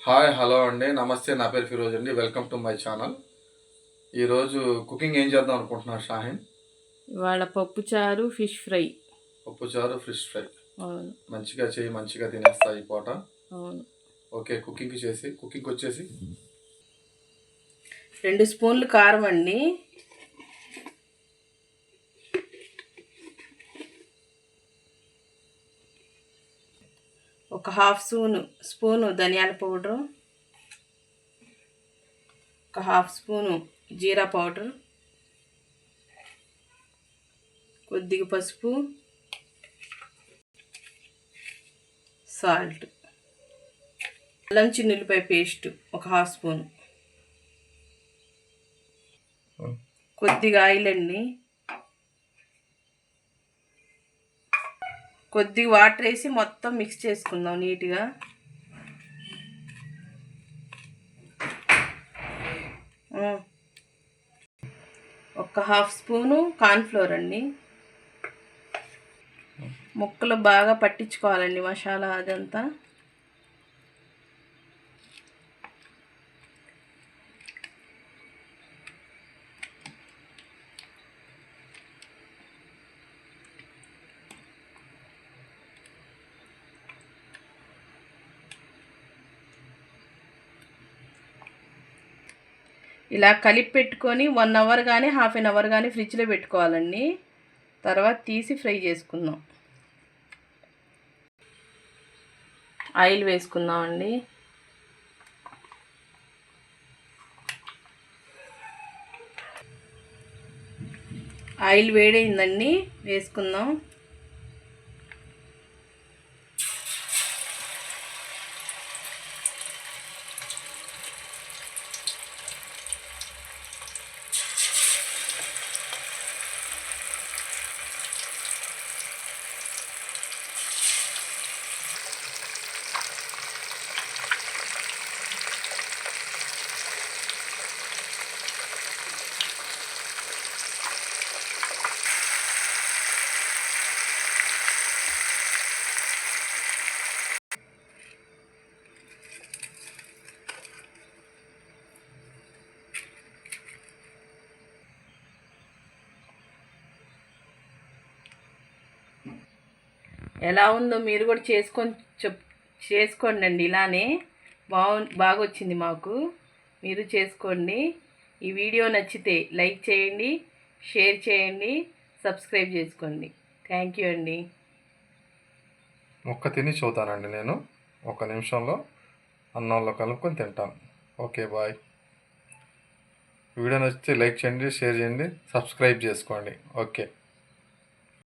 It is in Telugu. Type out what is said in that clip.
హాయ్ హలో అండి, నమస్తే. నా పేరు ఫిరోజ్ అండి. Welcome to my channel. ఈరోజు కుకింగ్ ఏం చేద్దాం అనుకుంటున్నాను షాహిన్? ఇవాళ పప్పుచారు ఫిష్ ఫ్రై. పప్పుచారు ఫిష్ ఫ్రై. అవును. మంచిగా చేయి, మంచిగా తినేస్తా ఈ పూట. అవును. ఓకే, కుకింగ్ వచ్చేసి 2 స్పూన్లు కారం అండి, ఒక హాఫ్ స్పూను ధనియాల పౌడరు, ఒక హాఫ్ స్పూను జీరా పౌడర్, కొద్దిగా పసుపు, సాల్ట్, అల్లం చిన్నుల్లిపాయ పేస్ట్ ఒక హాఫ్ స్పూన్, కొద్దిగా ఆయిల్ అండి, కొద్దిగా వాటర్ వేసి మొత్తం మిక్స్ చేసుకుందాం నీట్గా. ఒక హాఫ్ స్పూను కార్న్ఫ్లోర్ అండి. ముక్కలు బాగా పట్టించుకోవాలండి మసాలా అదంతా. ఇలా కలిపి పెట్టుకొని 1 అవర్ కానీ హాఫ్ అన్ అవర్ కానీ ఫ్రిడ్జ్లో పెట్టుకోవాలండి. తర్వాత తీసి ఫ్రై చేసుకుందాం. ఆయిల్ వేసుకుందామండి. ఆయిల్ వేడైందండి, వేసుకుందాం. ఎలా ఉందో మీరు కూడా చేసుకోండి అండి. ఇలానే బాగా వచ్చింది మాకు. మీరు చేసుకోండి. ఈ వీడియో నచ్చితే లైక్ చేయండి, షేర్ చేయండి, సబ్స్క్రైబ్ చేసుకోండి. థ్యాంక్ యూ అండి. ముక్క తిని చూతానండి నేను. 1 నిమిషంలో అన్నంలో కలుపుకొని తింటాను. Okay, bye. వీడియో నచ్చితే లైక్ చేయండి, షేర్ చేయండి, సబ్స్క్రైబ్ చేసుకోండి. ఓకే.